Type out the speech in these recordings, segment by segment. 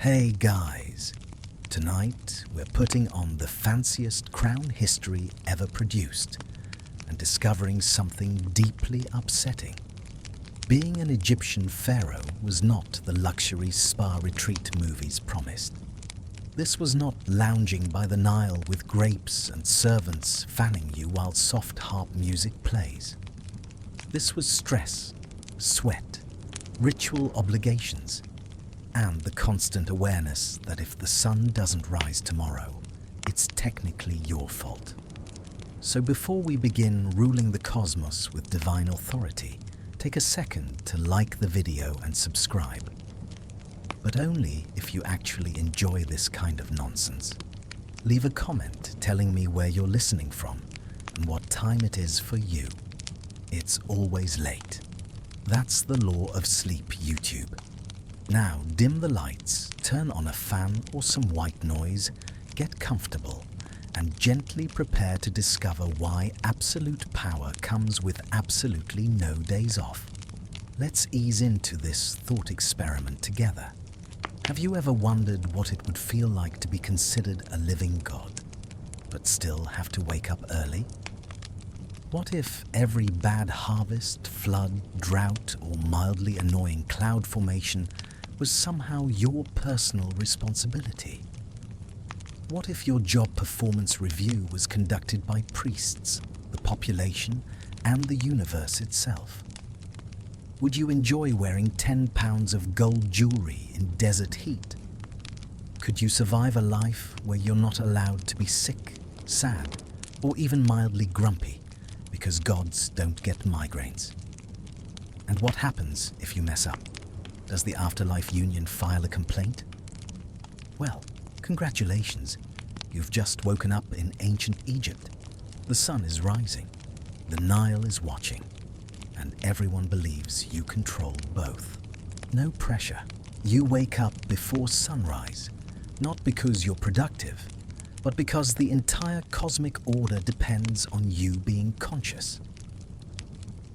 Hey guys, tonight we're putting on the fanciest crown history ever produced and discovering something deeply upsetting. Being an Egyptian pharaoh was not the luxury spa retreat movies promised. This was not lounging by the Nile with grapes and servants fanning you while soft harp music plays. This was stress, sweat, ritual obligations, and the constant awareness that if the sun doesn't rise tomorrow, it's technically your fault. So before we begin ruling the cosmos with divine authority, take a second to like the video and subscribe. But only if you actually enjoy this kind of nonsense. Leave a comment telling me where you're listening from and what time it is for you. It's always late. That's the law of sleep, YouTube. Now dim the lights, turn on a fan or some white noise, get comfortable, and gently prepare to discover why absolute power comes with absolutely no days off. Let's ease into this thought experiment together. Have you ever wondered what it would feel like to be considered a living god, but still have to wake up early? What if every bad harvest, flood, drought, or mildly annoying cloud formation was somehow your personal responsibility? What if your job performance review was conducted by priests, the population, and the universe itself? Would you enjoy wearing 10 pounds of gold jewelry in desert heat? Could you survive a life where you're not allowed to be sick, sad, or even mildly grumpy because gods don't get migraines? And what happens if you mess up? Does the Afterlife Union file a complaint? Well, congratulations. You've just woken up in ancient Egypt. The sun is rising, the Nile is watching, and everyone believes you control both. No pressure. You wake up before sunrise, not because you're productive, but because the entire cosmic order depends on you being conscious.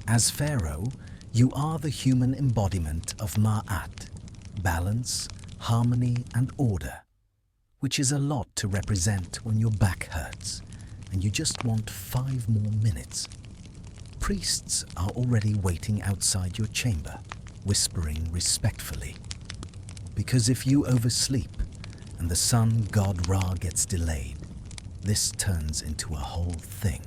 As Pharaoh, you are the human embodiment of Ma'at, balance, harmony, and order, which is a lot to represent when your back hurts and you just want 5 more minutes. Priests are already waiting outside your chamber, whispering respectfully. Because if you oversleep and the sun god Ra gets delayed, this turns into a whole thing.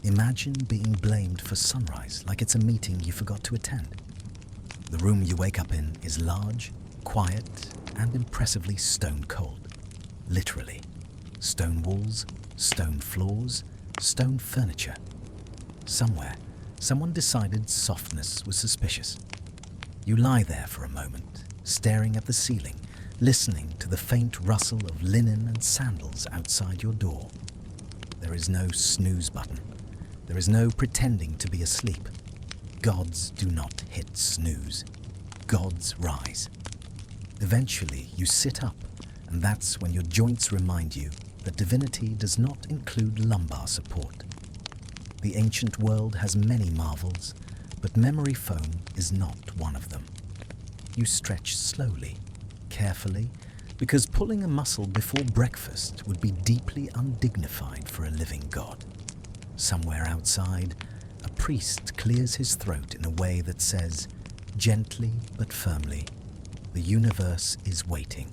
Imagine being blamed for sunrise like it's a meeting you forgot to attend. The room you wake up in is large, quiet, and impressively stone cold. Literally. Stone walls, stone floors, stone furniture. Somewhere, someone decided softness was suspicious. You lie there for a moment, staring at the ceiling, listening to the faint rustle of linen and sandals outside your door. There is no snooze button. There is no pretending to be asleep. Gods do not hit snooze. Gods rise. Eventually, you sit up, and that's when your joints remind you that divinity does not include lumbar support. The ancient world has many marvels, but memory foam is not one of them. You stretch slowly, carefully, because pulling a muscle before breakfast would be deeply undignified for a living god. Somewhere outside, a priest clears his throat in a way that says, gently but firmly, the universe is waiting.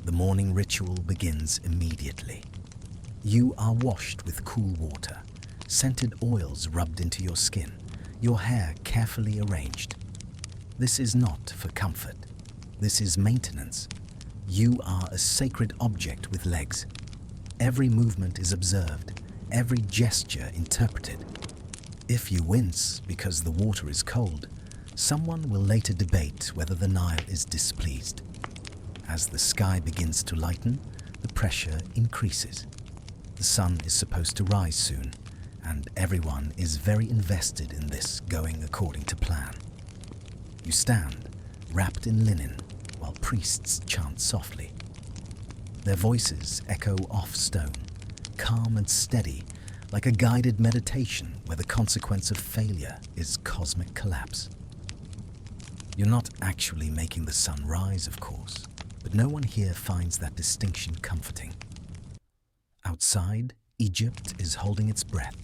The morning ritual begins immediately. You are washed with cool water, scented oils rubbed into your skin, your hair carefully arranged. This is not for comfort. This is maintenance. You are a sacred object with legs. Every movement is observed, every gesture interpreted. If you wince because the water is cold, someone will later debate whether the Nile is displeased. As the sky begins to lighten, the pressure increases. The sun is supposed to rise soon, and everyone is very invested in this going according to plan. You stand, wrapped in linen, while priests chant softly. Their voices echo off stone, calm and steady, like a guided meditation where the consequence of failure is cosmic collapse. You're not actually making the sun rise, of course, But no one here finds that distinction comforting. Outside, Egypt is holding its breath.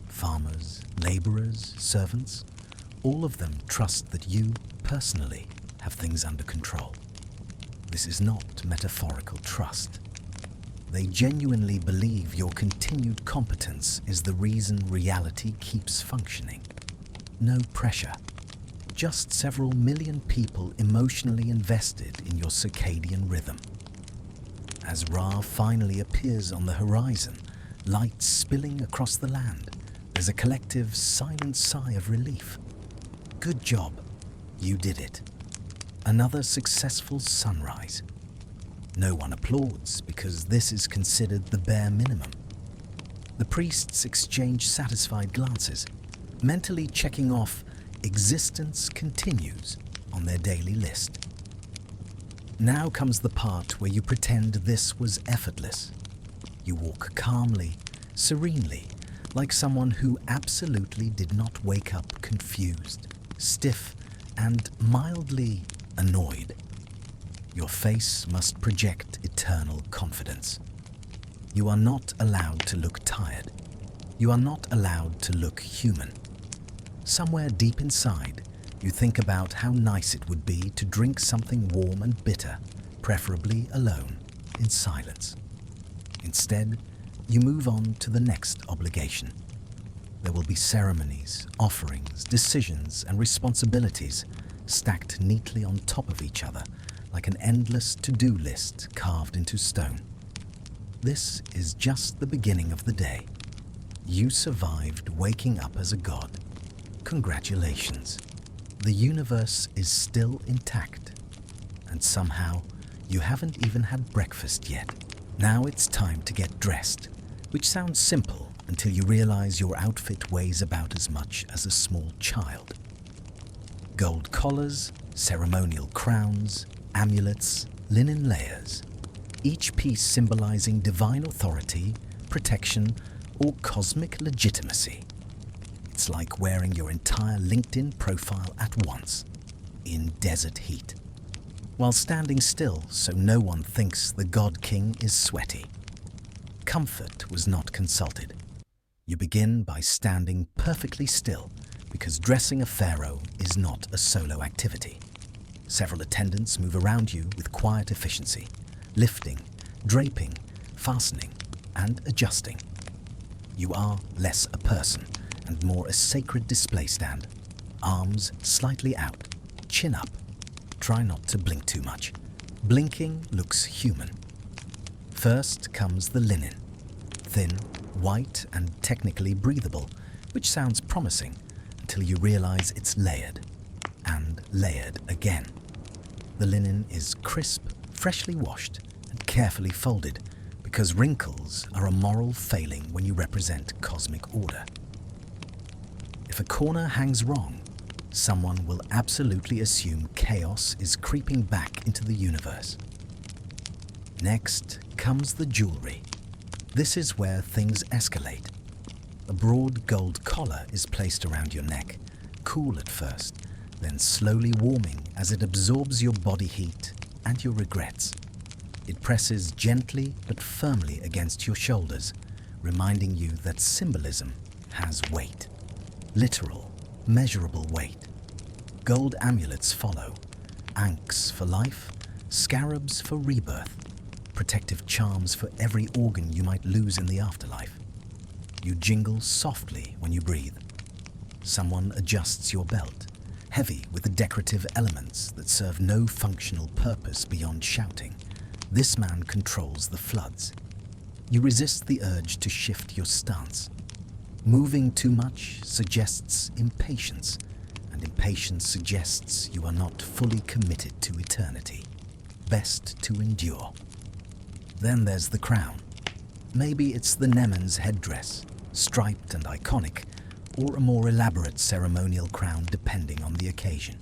Farmers, laborers, servants, all of them trust that you, personally, have things under control. This is not metaphorical trust. They genuinely believe your continued competence is the reason reality keeps functioning. No pressure. Just several million people emotionally invested in your circadian rhythm. As Ra finally appears on the horizon, light spilling across the land, there's a collective silent sigh of relief. Good job. You did it. Another successful sunrise. No one applauds because this is considered the bare minimum. The priests exchange satisfied glances, mentally checking off existence continues on their daily list. Now comes the part where you pretend this was effortless. You walk calmly, serenely, like someone who absolutely did not wake up confused, stiff, and mildly annoyed. Your face must project eternal confidence. You are not allowed to look tired. You are not allowed to look human. Somewhere deep inside, you think about how nice it would be to drink something warm and bitter, preferably alone, in silence. Instead, you move on to the next obligation. There will be ceremonies, offerings, decisions, and responsibilities stacked neatly on top of each other like an endless to-do list carved into stone. This is just the beginning of the day. You survived waking up as a god. Congratulations. The universe is still intact. And somehow, you haven't even had breakfast yet. Now it's time to get dressed, which sounds simple until you realize your outfit weighs about as much as a small child. Gold collars, ceremonial crowns, amulets, linen layers, each piece symbolizing divine authority, protection, or cosmic legitimacy. It's like wearing your entire LinkedIn profile at once, in desert heat, while standing still so no one thinks the God King is sweaty. Comfort was not consulted. You begin by standing perfectly still because dressing a pharaoh is not a solo activity. Several attendants move around you with quiet efficiency, lifting, draping, fastening, and adjusting. You are less a person and more a sacred display stand. Arms slightly out, chin up. Try not to blink too much. Blinking looks human. First comes the linen. Thin, white, and technically breathable, which sounds promising until you realize it's layered. And layered again. The linen is crisp, freshly washed, and carefully folded because wrinkles are a moral failing when you represent cosmic order. If a corner hangs wrong, someone will absolutely assume chaos is creeping back into the universe. Next comes the jewelry. This is where things escalate. A broad gold collar is placed around your neck, cool at first, then slowly warming as it absorbs your body heat and your regrets. It presses gently but firmly against your shoulders, reminding you that symbolism has weight. Literal, measurable weight. Gold amulets follow, ankhs for life, scarabs for rebirth, protective charms for every organ you might lose in the afterlife. You jingle softly when you breathe. Someone adjusts your belt, heavy with the decorative elements that serve no functional purpose beyond shouting. This man controls the floods. You resist the urge to shift your stance. Moving too much suggests impatience, and impatience suggests you are not fully committed to eternity. Best to endure. Then there's the crown. Maybe it's the Nemen's headdress, striped and iconic, or a more elaborate ceremonial crown depending on the occasion.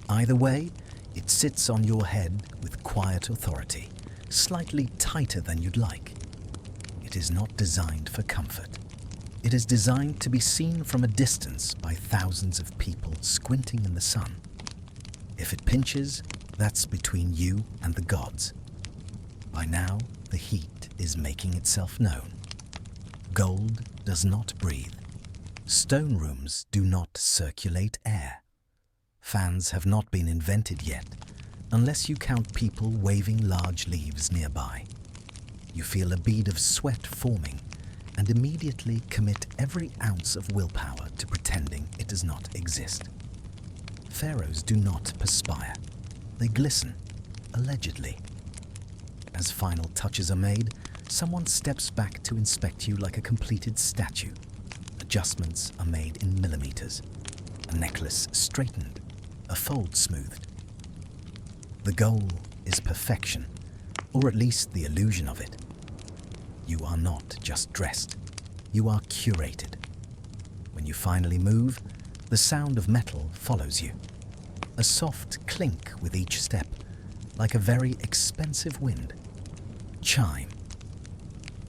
Either way, it sits on your head with quiet authority, slightly tighter than you'd like. It is not designed for comfort. It is designed to be seen from a distance by thousands of people squinting in the sun. If it pinches, That's between you and the gods. By now, the heat is making itself known. Gold does not breathe. Stone rooms do not circulate air. Fans have not been invented yet, unless you count people waving large leaves nearby. You feel a bead of sweat forming and immediately commit every ounce of willpower to pretending it does not exist. Pharaohs do not perspire. They glisten, allegedly. As final touches are made, someone steps back to inspect you like a completed statue. Adjustments are made in millimeters. A necklace straightened, a fold smoothed. The goal is perfection, or at least the illusion of it. You are not just dressed, you are curated. When you finally move, the sound of metal follows you. A soft clink with each step, like a very expensive wind. Chime.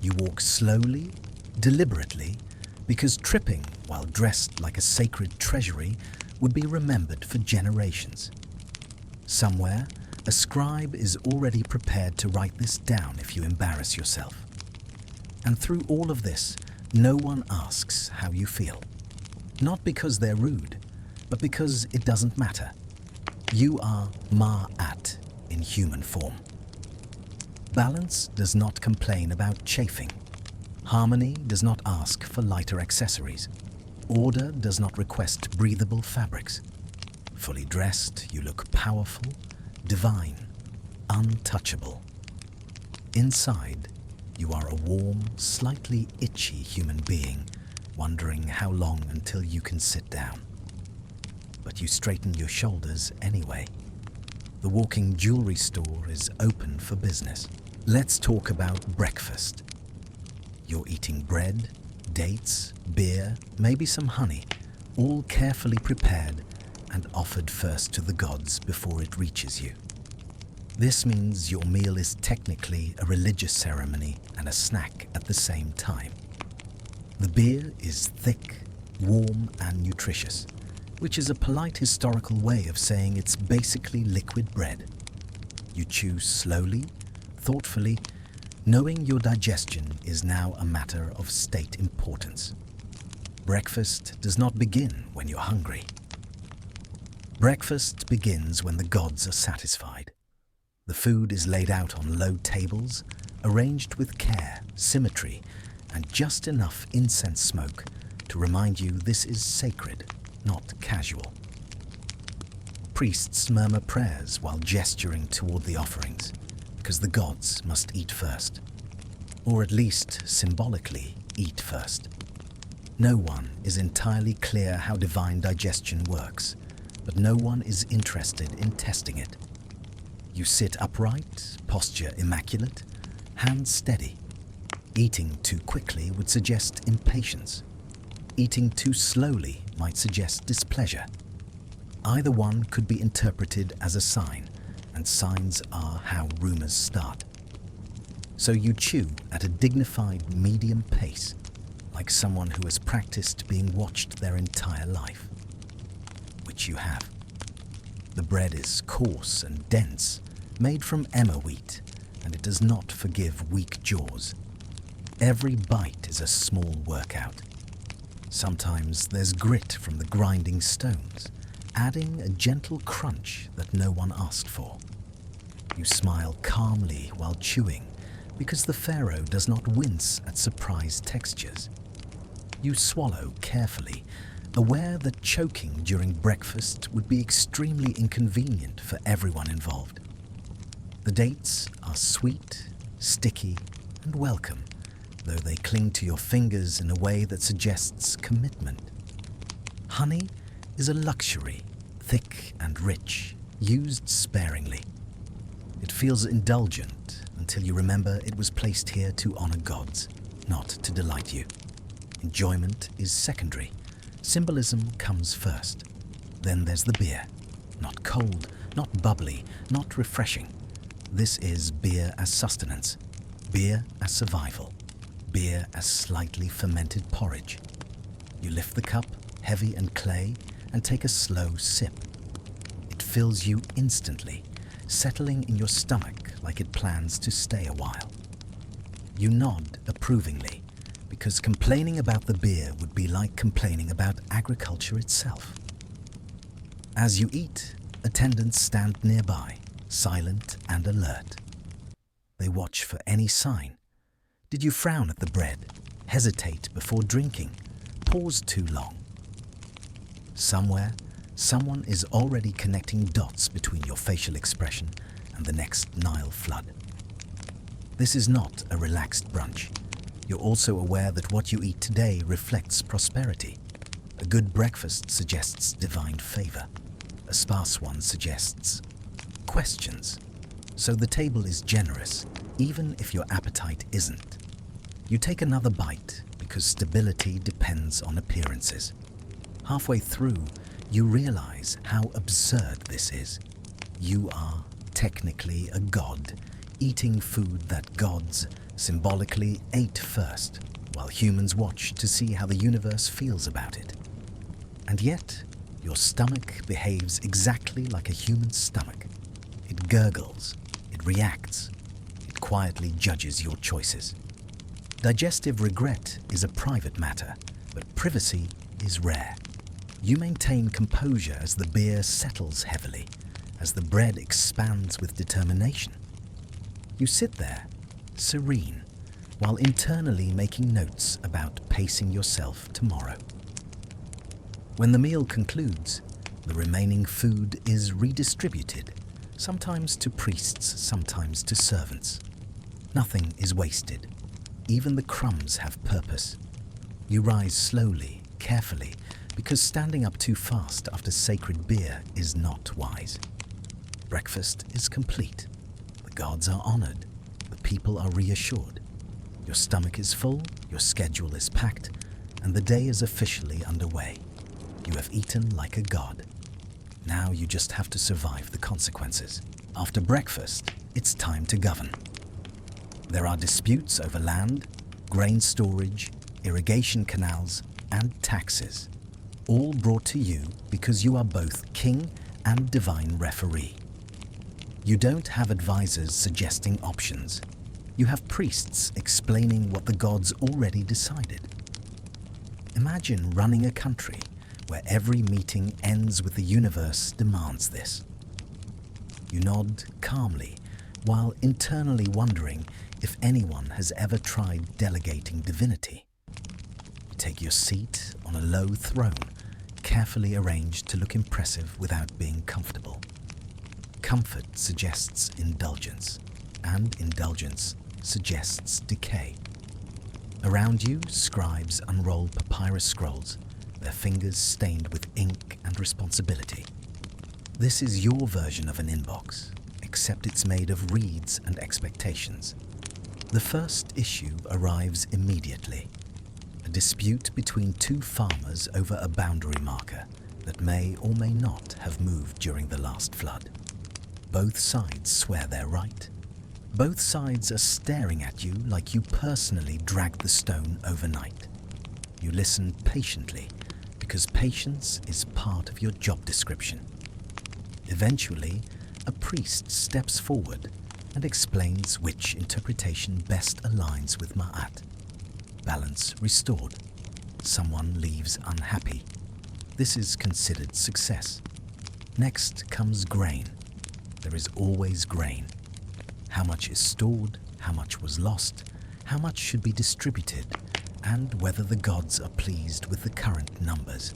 You walk slowly, deliberately, because tripping while dressed like a sacred treasury would be remembered for generations. Somewhere, a scribe is already prepared to write this down if you embarrass yourself. And through all of this, no one asks how you feel. Not because they're rude, but because it doesn't matter. You are Ma'at in human form. Balance does not complain about chafing. Harmony does not ask for lighter accessories. Order does not request breathable fabrics. Fully dressed, you look powerful, divine, untouchable. Inside, you are a warm, slightly itchy human being, wondering how long until you can sit down. But you straighten your shoulders anyway. The walking jewelry store is open for business. Let's talk about breakfast. You're eating bread, dates, beer, maybe some honey, all carefully prepared and offered first to the gods before it reaches you. This means your meal is technically a religious ceremony and a snack at the same time. The beer is thick, warm, and nutritious, which is a polite historical way of saying it's basically liquid bread. You chew slowly, thoughtfully, knowing your digestion is now a matter of state importance. Breakfast does not begin when you're hungry. Breakfast begins when the gods are satisfied. The food is laid out on low tables, arranged with care, symmetry, and just enough incense smoke to remind you this is sacred, not casual. Priests murmur prayers while gesturing toward the offerings, because the gods must eat first, or at least symbolically eat first. No one is entirely clear how divine digestion works, but no one is interested in testing it. You sit upright, posture immaculate, hands steady. Eating too quickly would suggest impatience. Eating too slowly might suggest displeasure. Either one could be interpreted as a sign, and signs are how rumors start. So you chew at a dignified medium pace, like someone who has practiced being watched their entire life. Which you have. The bread is coarse and dense, made from emmer wheat, and it does not forgive weak jaws. Every bite is a small workout. Sometimes there's grit from the grinding stones, adding a gentle crunch that no one asked for. You smile calmly while chewing, because the pharaoh does not wince at surprise textures. You swallow carefully, aware that choking during breakfast would be extremely inconvenient for everyone involved. The dates are sweet, sticky, and welcome, though they cling to your fingers in a way that suggests commitment. Honey is a luxury, thick and rich, used sparingly. It feels indulgent until you remember it was placed here to honor gods, not to delight you. Enjoyment is secondary. Symbolism comes first. Then there's the beer. Not cold, not bubbly, not refreshing. This is beer as sustenance, beer as survival, beer as slightly fermented porridge. You lift the cup, heavy and clay, and take a slow sip. It fills you instantly, settling in your stomach like it plans to stay a while. You nod approvingly, because complaining about the beer would be like complaining about agriculture itself. As you eat, attendants stand nearby, silent and alert. They watch for any sign. Did you frown at the bread, hesitate before drinking, pause too long? Somewhere, someone is already connecting dots between your facial expression and the next Nile flood. This is not a relaxed brunch. You're also aware that what you eat today reflects prosperity. A good breakfast suggests divine favor. A sparse one suggests questions. So the table is generous, even if your appetite isn't. You take another bite because stability depends on appearances. Halfway through, you realize how absurd this is. You are technically a god, eating food that gods symbolically ate first, while humans watch to see how the universe feels about it. And yet, your stomach behaves exactly like a human stomach. It gurgles, it reacts, it quietly judges your choices. Digestive regret is a private matter, but privacy is rare. You maintain composure as the beer settles heavily, as the bread expands with determination. You sit there, serene, while internally making notes about pacing yourself tomorrow. When the meal concludes, the remaining food is redistributed, sometimes to priests, sometimes to servants. Nothing is wasted. Even the crumbs have purpose. You rise slowly, carefully, because standing up too fast after sacred beer is not wise. Breakfast is complete. The gods are honored. The people are reassured. Your stomach is full, your schedule is packed, and the day is officially underway. You have eaten like a god. Now you just have to survive the consequences. After breakfast, it's time to govern. There are disputes over land, grain storage, irrigation canals, and taxes, all brought to you because you are both king and divine referee. You don't have advisors suggesting options. You have priests explaining what the gods already decided. Imagine running a country where every meeting ends with the universe demands this. You nod calmly while internally wondering if anyone has ever tried delegating divinity. You take your seat on a low throne, carefully arranged to look impressive without being comfortable. Comfort suggests indulgence, and indulgence suggests decay. Around you, scribes unroll papyrus scrolls, their fingers stained with ink and responsibility. This is your version of an inbox, except it's made of reeds and expectations. The first issue arrives immediately. A dispute between two farmers over a boundary marker that may or may not have moved during the last flood. Both sides swear they're right. Both sides are staring at you like you personally dragged the stone overnight. You listen patiently, because patience is part of your job description. Eventually, a priest steps forward and explains which interpretation best aligns with Ma'at. Balance restored. Someone leaves unhappy. This is considered success. Next comes grain. There is always grain. How much is stored, how much was lost, how much should be distributed, and whether the gods are pleased with the current numbers.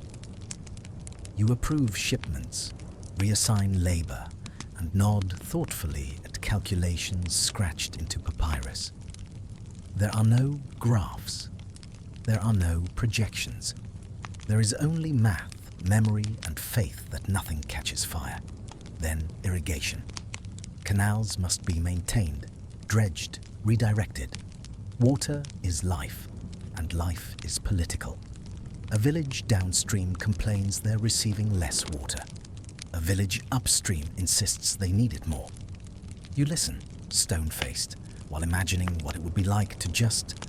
You approve shipments, reassign labor, and nod thoughtfully at calculations scratched into papyrus. There are no graphs. There are no projections. There is only math, memory, and faith that nothing catches fire. Then irrigation. Canals must be maintained, dredged, redirected. Water is life, and life is political. A village downstream complains they're receiving less water. A village upstream insists they need it more. You listen, stone-faced, while imagining what it would be like to just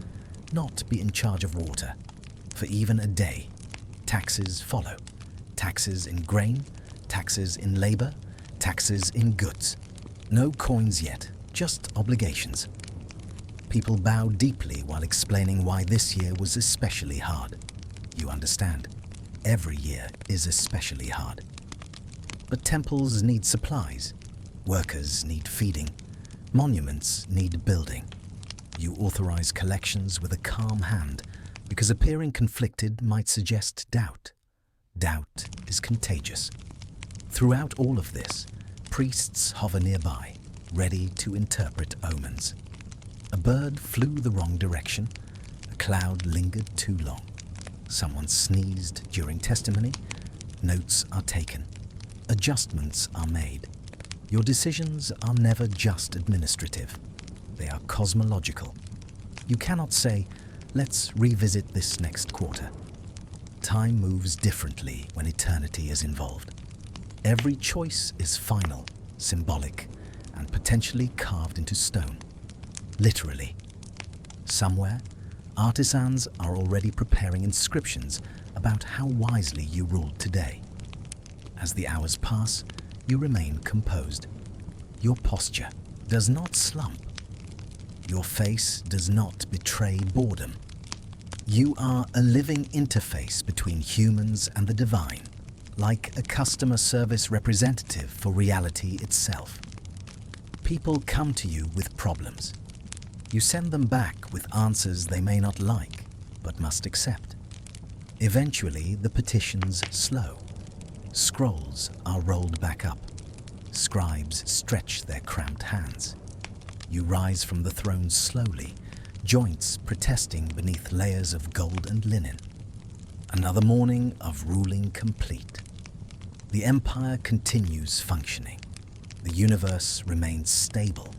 not be in charge of water for even a day. Taxes follow. Taxes in grain, taxes in labor, taxes in goods. No coins yet, just obligations. People bow deeply while explaining why this year was especially hard. You understand, every year is especially hard. But temples need supplies, workers need feeding, monuments need building. You authorize collections with a calm hand because appearing conflicted might suggest doubt. Doubt is contagious. Throughout all of this, priests hover nearby, ready to interpret omens. A bird flew the wrong direction, a cloud lingered too long. Someone sneezed during testimony, notes are taken, adjustments are made. Your decisions are never just administrative, they are cosmological. You cannot say, let's revisit this next quarter. Time moves differently when eternity is involved. Every choice is final, symbolic, and potentially carved into stone. Literally. Somewhere, artisans are already preparing inscriptions about how wisely you ruled today. As the hours pass, you remain composed. Your posture does not slump. Your face does not betray boredom. You are a living interface between humans and the divine, like a customer service representative for reality itself. People come to you with problems. You send them back with answers they may not like, but must accept. Eventually, the petitions slow. Scrolls are rolled back up. Scribes stretch their cramped hands. You rise from the throne slowly, joints protesting beneath layers of gold and linen. Another morning of ruling complete. The empire continues functioning. The universe remains stable.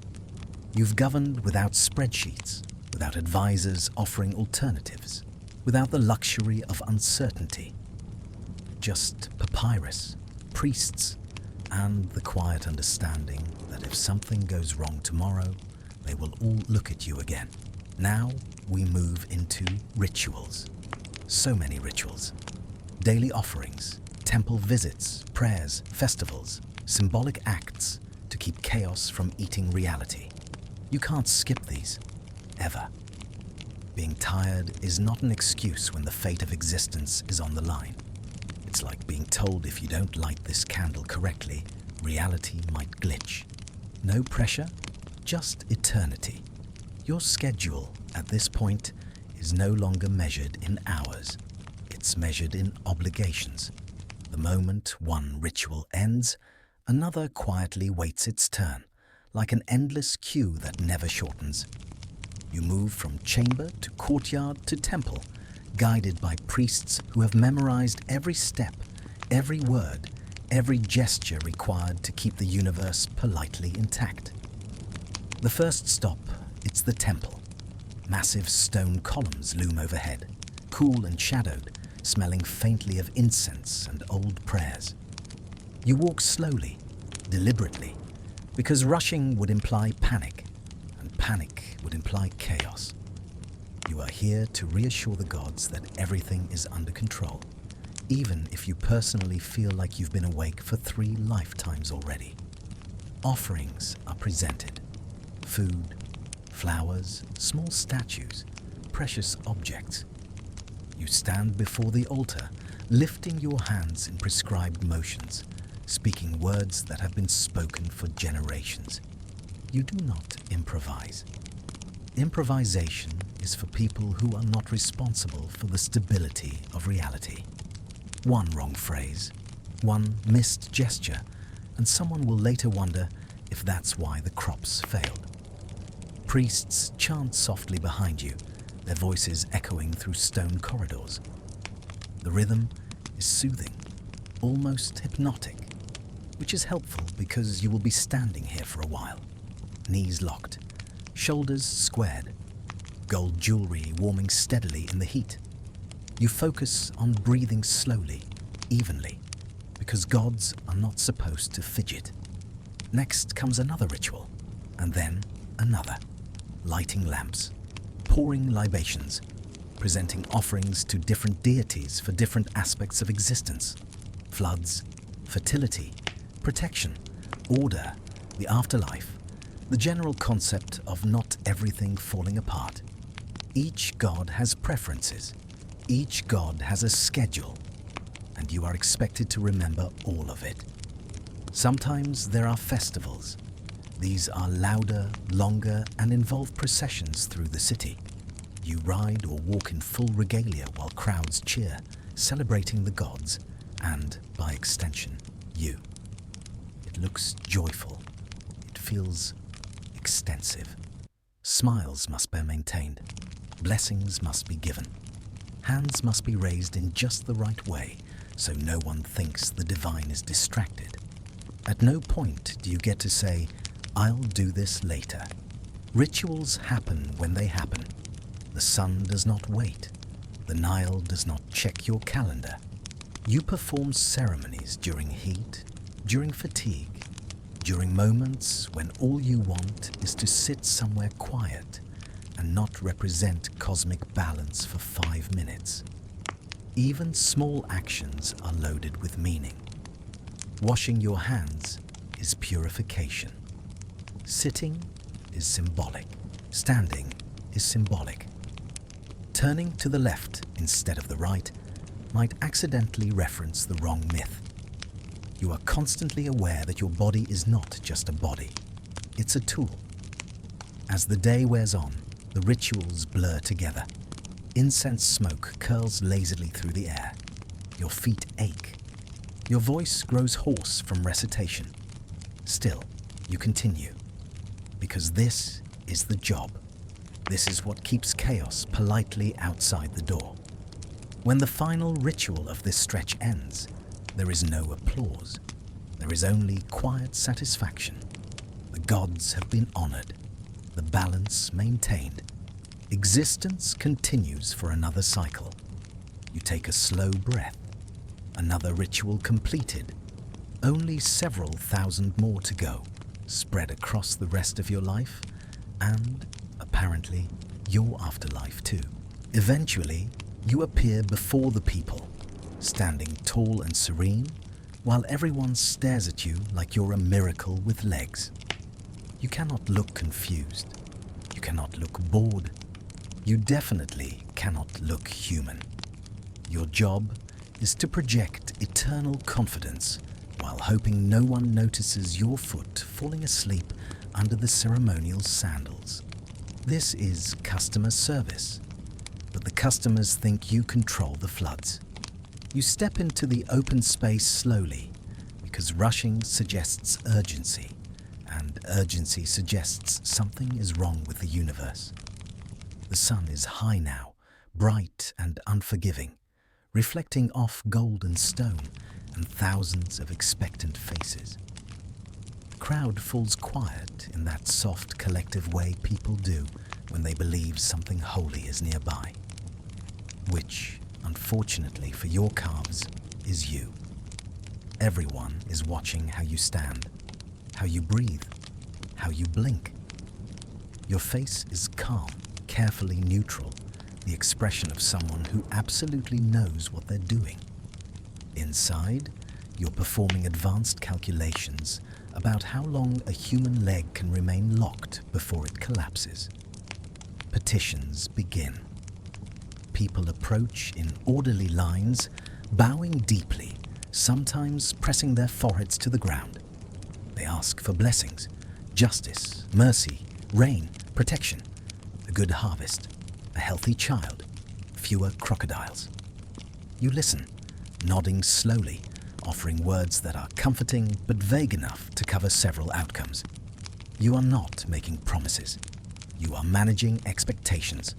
You've governed without spreadsheets, without advisors offering alternatives, without the luxury of uncertainty. Just papyrus, priests, and the quiet understanding that if something goes wrong tomorrow, they will all look at you again. Now we move into rituals. So many rituals. Daily offerings, temple visits, prayers, festivals, symbolic acts to keep chaos from eating reality. You can't skip these, ever. Being tired is not an excuse when the fate of existence is on the line. It's like being told if you don't light this candle correctly, reality might glitch. No pressure, just eternity. Your schedule at this point is no longer measured in hours. It's measured in obligations. The moment one ritual ends, another quietly waits its turn, like an endless queue that never shortens. You move from chamber to courtyard to temple, guided by priests who have memorized every step, every word, every gesture required to keep the universe politely intact. The first stop, it's the temple. Massive stone columns loom overhead, cool and shadowed, smelling faintly of incense and old prayers. You walk slowly, deliberately, because rushing would imply panic, and panic would imply chaos. You are here to reassure the gods that everything is under control, even if you personally feel like you've been awake for 3 lifetimes already. Offerings are presented. Food, flowers, small statues, precious objects. You stand before the altar, lifting your hands in prescribed motions, speaking words that have been spoken for generations. You do not improvise. Improvisation is for people who are not responsible for the stability of reality. One wrong phrase, one missed gesture, and someone will later wonder if that's why the crops failed. Priests chant softly behind you, their voices echoing through stone corridors. The rhythm is soothing, almost hypnotic, which is helpful because you will be standing here for a while. Knees locked, shoulders squared, gold jewelry warming steadily in the heat. You focus on breathing slowly, evenly, because gods are not supposed to fidget. Next comes another ritual, and then another. Lighting lamps, pouring libations, presenting offerings to different deities for different aspects of existence. Floods, fertility, protection, order, the afterlife, the general concept of not everything falling apart. Each god has preferences. Each god has a schedule, and you are expected to remember all of it. Sometimes there are festivals. These are louder, longer, and involve processions through the city. You ride or walk in full regalia while crowds cheer, celebrating the gods, and, by extension, you. It looks joyful. It feels extensive. Smiles must be maintained. Blessings must be given. Hands must be raised in just the right way, so no one thinks the divine is distracted. At no point do you get to say, "I'll do this later." Rituals happen when they happen. The sun does not wait. The Nile does not check your calendar. You perform ceremonies during heat, during fatigue, during moments when all you want is to sit somewhere quiet and not represent cosmic balance for 5 minutes. Even small actions are loaded with meaning. Washing your hands is purification. Sitting is symbolic. Standing is symbolic. Turning to the left instead of the right might accidentally reference the wrong myth. You are constantly aware that your body is not just a body. It's a tool. As the day wears on, the rituals blur together. Incense smoke curls lazily through the air. Your feet ache. Your voice grows hoarse from recitation. Still, you continue. Because this is the job. This is what keeps chaos politely outside the door. When the final ritual of this stretch ends, there is no applause. There is only quiet satisfaction. The gods have been honored. The balance maintained. Existence continues for another cycle. You take a slow breath. Another ritual completed. Only several thousand more to go, spread across the rest of your life and, apparently, your afterlife too. Eventually, you appear before the people, standing tall and serene, while everyone stares at you like you're a miracle with legs. You cannot look confused. You cannot look bored. You definitely cannot look human. Your job is to project eternal confidence while hoping no one notices your foot falling asleep under the ceremonial sandals. This is customer service, but the customers think you control the floods. You step into the open space slowly because rushing suggests urgency, and urgency suggests something is wrong with the universe. The sun is high now, bright and unforgiving, reflecting off golden stone and thousands of expectant faces. The crowd falls quiet in that soft collective way people do when they believe something holy is nearby, which, unfortunately for your calves, is you. Everyone is watching how you stand, how you breathe, how you blink. Your face is calm, carefully neutral, the expression of someone who absolutely knows what they're doing. Inside, you're performing advanced calculations about how long a human leg can remain locked before it collapses. Petitions begin. People approach in orderly lines, bowing deeply, sometimes pressing their foreheads to the ground. They ask for blessings, justice, mercy, rain, protection, a good harvest, a healthy child, fewer crocodiles. You listen, nodding slowly, offering words that are comforting but vague enough to cover several outcomes. You are not making promises. You are managing expectations.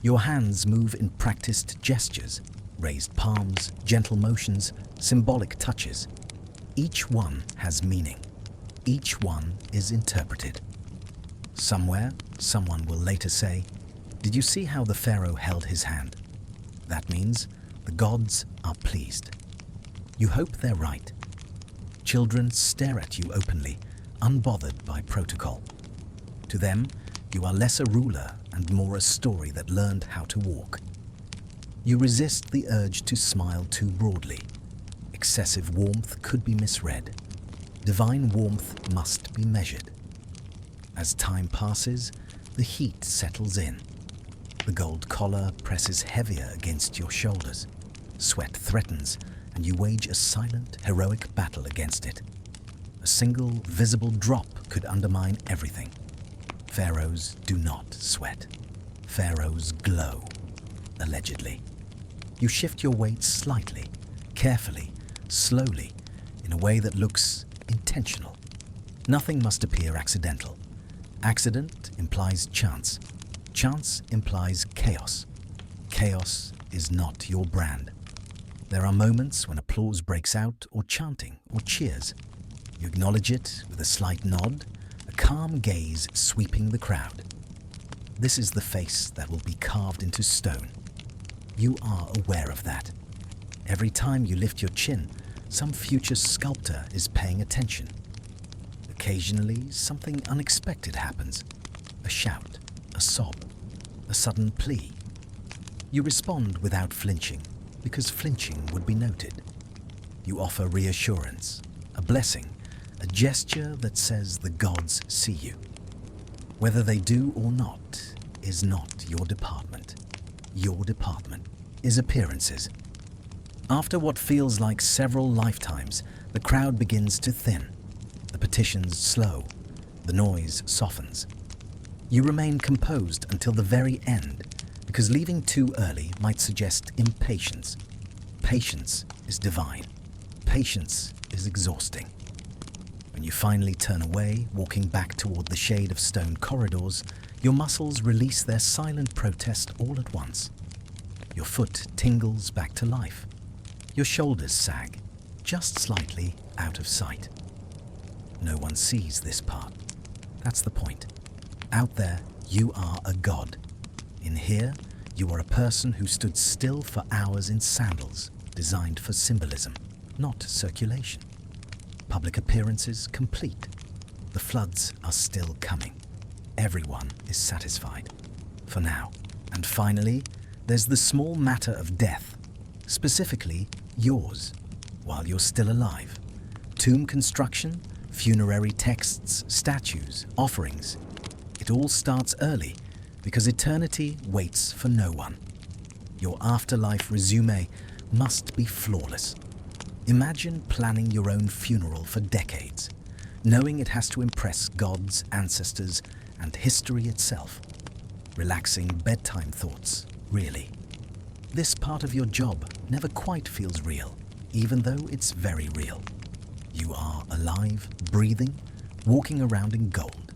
Your hands move in practiced gestures, raised palms, gentle motions, symbolic touches. Each one has meaning. Each one is interpreted. Somewhere, someone will later say, "Did you see how the Pharaoh held his hand?" That means the gods are pleased. You hope they're right. Children stare at you openly, unbothered by protocol. To them, you are less a ruler and more a story that learned how to walk. You resist the urge to smile too broadly. Excessive warmth could be misread. divine warmth must be measured. As time passes, the heat settles in. The gold collar presses heavier against your shoulders. Sweat threatens, and you wage a silent, heroic battle against it. A single, visible drop could undermine everything. Pharaohs do not sweat. Pharaohs glow, allegedly. You shift your weight slightly, carefully, slowly, in a way that looks intentional. Nothing must appear accidental. Accident implies chance. Chance implies chaos. Chaos is not your brand. There are moments when applause breaks out, or chanting, or cheers. You acknowledge it with a slight nod, a calm gaze sweeping the crowd. This is the face that will be carved into stone. You are aware of that. Every time you lift your chin, some future sculptor is paying attention. Occasionally, something unexpected happens. A shout, a sob, a sudden plea. You respond without flinching, because flinching would be noted. You offer reassurance, a blessing, a gesture that says the gods see you. Whether they do or not is not your department. Your department is appearances. After what feels like several lifetimes, the crowd begins to thin. The petitions slow. The noise softens. You remain composed until the very end, because leaving too early might suggest impatience. Patience is divine. Patience is exhausting. When you finally turn away, walking back toward the shade of stone corridors, your muscles release their silent protest all at once. Your foot tingles back to life. Your shoulders sag, just slightly out of sight. No one sees this part. That's the point. Out there, you are a god. In here, you are a person who stood still for hours in sandals, designed for symbolism, not circulation. Public appearances complete. The floods are still coming. Everyone is satisfied. For now. And finally, there's the small matter of death. Specifically, yours, while you're still alive. Tomb construction, funerary texts, statues, offerings. It all starts early, because eternity waits for no one. Your afterlife resume must be flawless. Imagine planning your own funeral for decades, knowing it has to impress gods, ancestors, and history itself. Relaxing bedtime thoughts, really. This part of your job never quite feels real, even though it's very real. You are alive, breathing, walking around in gold,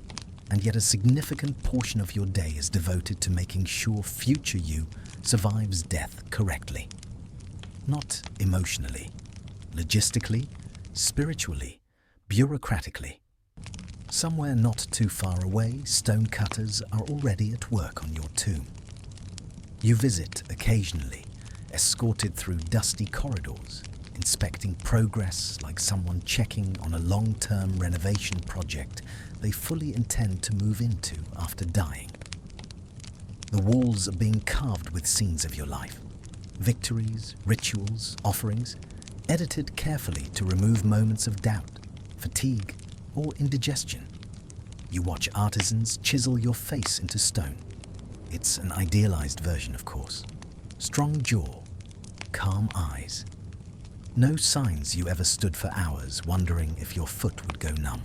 and yet a significant portion of your day is devoted to making sure future you survives death correctly. Not emotionally, logistically, spiritually, bureaucratically. Somewhere not too far away, stonecutters are already at work on your tomb. You visit occasionally, escorted through dusty corridors, inspecting progress like someone checking on a long-term renovation project they fully intend to move into after dying. The walls are being carved with scenes of your life. Victories, rituals, offerings, edited carefully to remove moments of doubt, fatigue, or indigestion. You watch artisans chisel your face into stone. It's an idealized version, of course. Strong jaw, calm eyes. No signs you ever stood for hours wondering if your foot would go numb.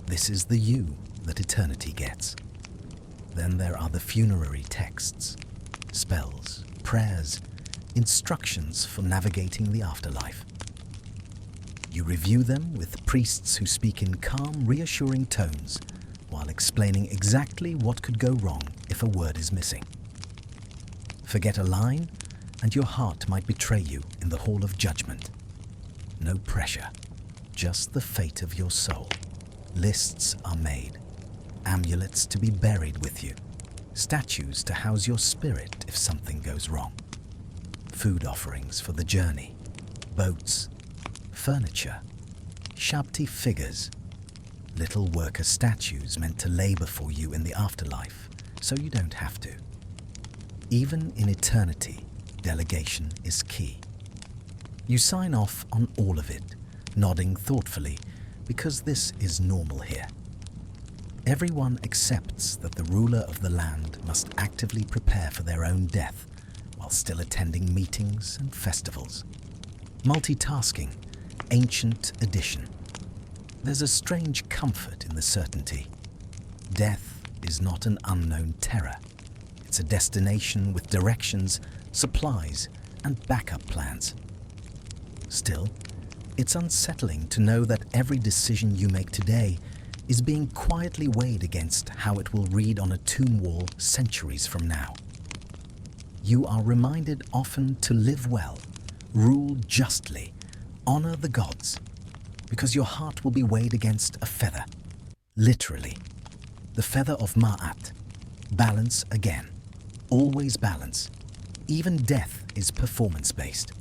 This is the you that eternity gets. Then there are the funerary texts, spells, prayers, instructions for navigating the afterlife. You review them with priests who speak in calm, reassuring tones while explaining exactly what could go wrong if a word is missing. Forget a line, and your heart might betray you in the Hall of Judgment. No pressure, just the fate of your soul. Lists are made, amulets to be buried with you, statues to house your spirit if something goes wrong, food offerings for the journey, boats, furniture, shabti figures, little worker statues meant to labor for you in the afterlife, so you don't have to. Even in eternity, delegation is key. You sign off on all of it, nodding thoughtfully, because this is normal here. Everyone accepts that the ruler of the land must actively prepare for their own death while still attending meetings and festivals. Multitasking, ancient addition. There's a strange comfort in the certainty. Death is not an unknown terror. It's a destination with directions, supplies, and backup plans. Still, it's unsettling to know that every decision you make today is being quietly weighed against how it will read on a tomb wall centuries from now. You are reminded often to live well, rule justly, honor the gods, because your heart will be weighed against a feather, literally. The feather of Ma'at. Balance again. Always balance. Even death is performance-based.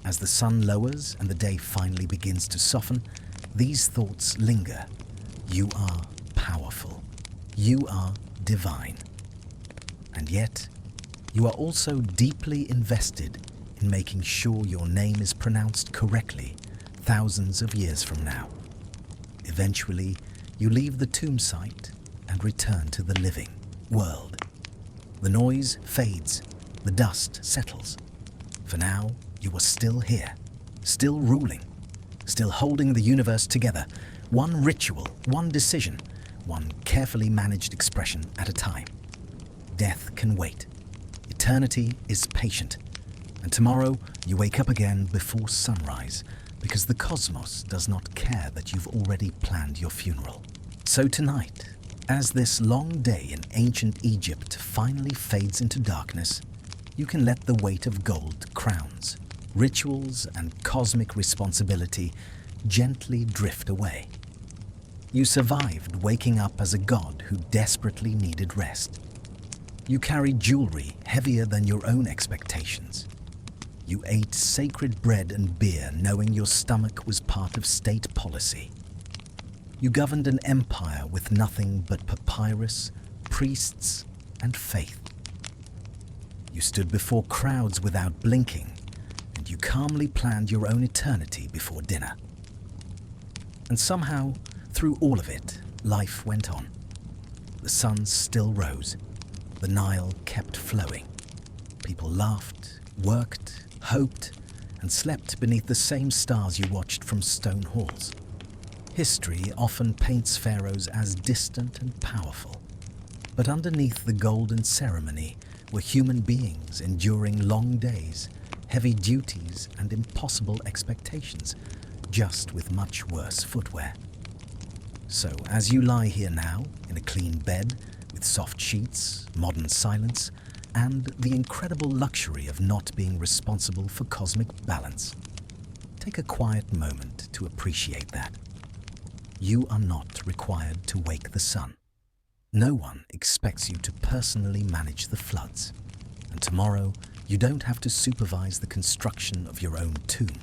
As the sun lowers and the day finally begins to soften, these thoughts linger. You are powerful. You are divine. And yet, you are also deeply invested in making sure your name is pronounced correctly thousands of years from now. Eventually, you leave the tomb site and return to the living world. The noise fades, the dust settles. For now, you are still here, still ruling, still holding the universe together, one ritual, one decision, one carefully managed expression at a time. Death can wait. Eternity is patient. And tomorrow, you wake up again before sunrise, because the cosmos does not care that you've already planned your funeral. So tonight, as this long day in ancient Egypt finally fades into darkness, you can let the weight of gold crowns, rituals, and cosmic responsibility gently drift away. You survived waking up as a god who desperately needed rest. You carried jewelry heavier than your own expectations. You ate sacred bread and beer knowing your stomach was part of state policy. You governed an empire with nothing but papyrus, priests, and faith. You stood before crowds without blinking, and you calmly planned your own eternity before dinner. And somehow, through all of it, life went on. The sun still rose. The Nile kept flowing. People laughed, worked, hoped, and slept beneath the same stars you watched from stone halls. History often paints pharaohs as distant and powerful, but underneath the golden ceremony were human beings enduring long days, heavy duties, and impossible expectations, just with much worse footwear. So, as you lie here now, in a clean bed, with soft sheets, modern silence, and the incredible luxury of not being responsible for cosmic balance, take a quiet moment to appreciate that. You are not required to wake the sun. No one expects you to personally manage the floods. And tomorrow, you don't have to supervise the construction of your own tomb.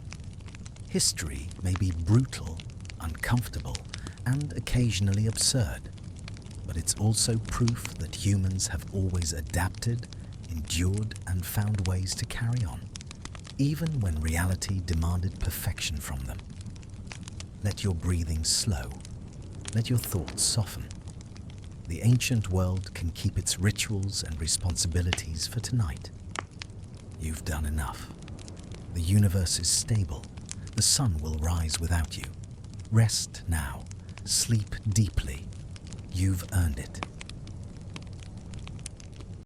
History may be brutal, uncomfortable, and occasionally absurd, but it's also proof that humans have always adapted, endured, and found ways to carry on, even when reality demanded perfection from them. Let your breathing slow. Let your thoughts soften. The ancient world can keep its rituals and responsibilities for tonight. You've done enough. The universe is stable. The sun will rise without you. Rest now. Sleep deeply. You've earned it.